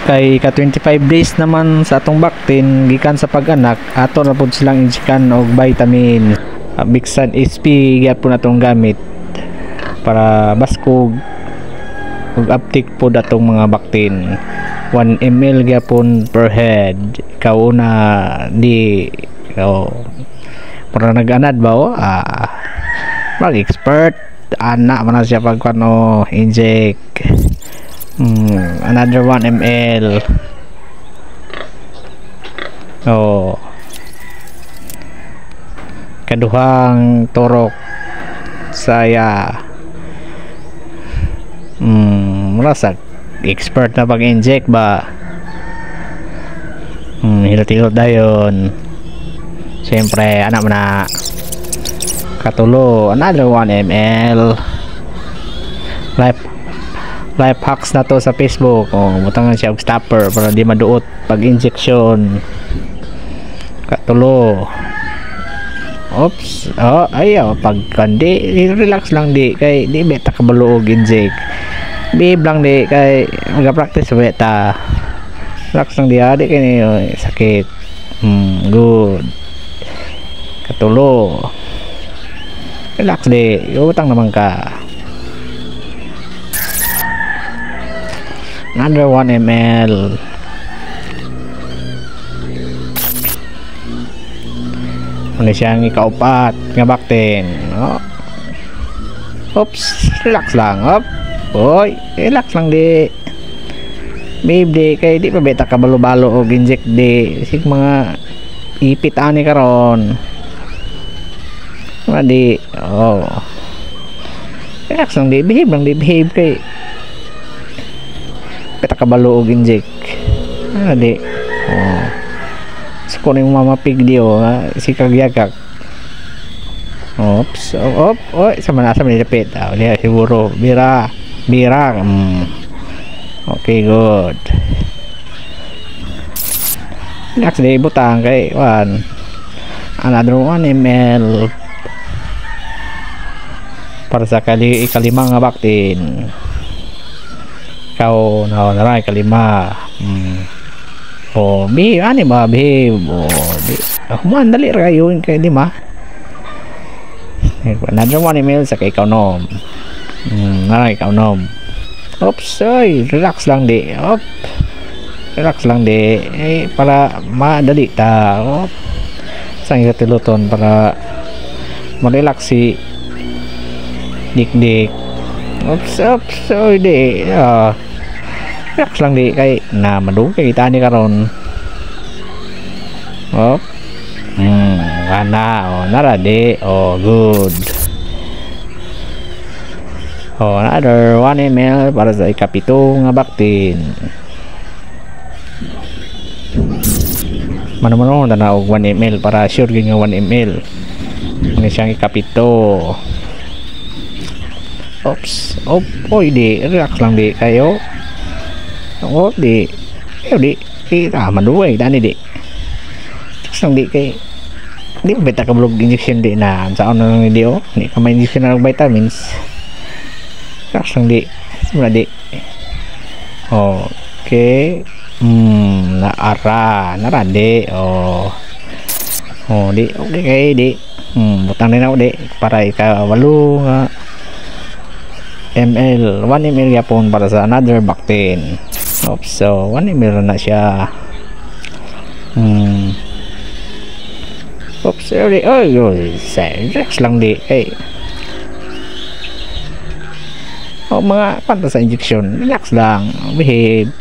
kay ka 25 days naman sa atong baktin gikan sa pag-anak ato na pud silang injekan og vitamin. Bixan SP gyapon atong gamit para baskog ug uptake po datong mga baktin. 1 ml gyapon per head. Kauna di para nag-anad ba mag-expert ana man siya pag inject. Another 1 ml. Kaduhang turok saya merasa expert na pag-inject ba. Hilot-hilot dayon. Siyempre anak mo na katulo. Another 1 ml. Life hacks na to sa Facebook. Butangan siya og stopper para di maduot pag injection. Katulo. Oops. Pag kandi relax lang di kay di beta kabalo og inject. Bib lang di kay mag-practice beta. Relax lang di adi kay sakit. Good. Katulo. Relax di. Utang naman ka. Another 1 ml. Ano siyang ikaupat nga baktin. Oops, relax lang. Relax lang di. Babe di kay di pa beta kabalo-balo og inject di. Sig mga ipit ani karon. Di. Relax lang di. Behave lang di. Behave kay beta kabalo og inject. Di. Sa kuning mama pig di si kagyagak. Oops. Sama na nilapit. Di siguro bira. Okay, good. Relax di butang kay another 1 ml para sa ikalimang nga baktin. Ikaw naray kalima. Behave ani ba behave. Man dali ra yun kay lima. Another 1 ml sa kay kaunom. Naray kaunom. Oops, relax lang di. Relax lang di. Para madali ta. Sang tiluton para ma-relax si dik-dik. Oops, di. Relax lang di kay na madugay kita ni karon. Nara di. Good. Another 1 ml para sa ikapito nga baktin. Mano na og 1 ml para sure gyud nga 1 ml. Nga siyang ikapito. Oops. Di. Relax lang di kayo. Di. Maduway dani di. Sang di kay di beta ka blog injection di na sa ano lang di di ka may injection ng vitamins. Sang di. Simula di. Okay. Nara di. Di. Okay kay di. Butang din ako di para ikawalo nga ml. 1 ml yapon para sa another baktin. So 1 ml na siya. Sorry. Relax lang di. Mga panta sa injection. Relax lang. Behave.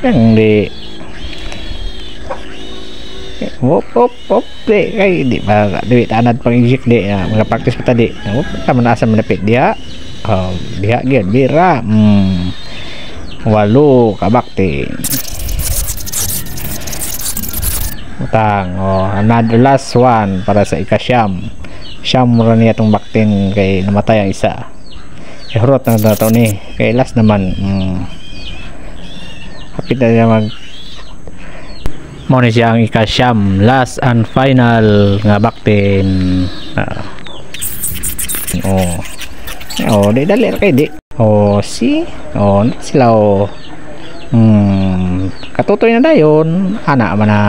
Lang di. Di. Kay di ba tanad pang inject di. Mga practice pa tadi. Tama na asa manapit diha. Diha gyud bira. 8 kabakti. Another last one para sa ikasyam. Siyam ra niya tong baktin kay namatay ang isa. Hurot na daw ni kay last naman. Hapit na niya mo ni siya ang ikasyam, last and final nga baktin. Di dali kay di. See? Sila Katutoy na dayon ana man na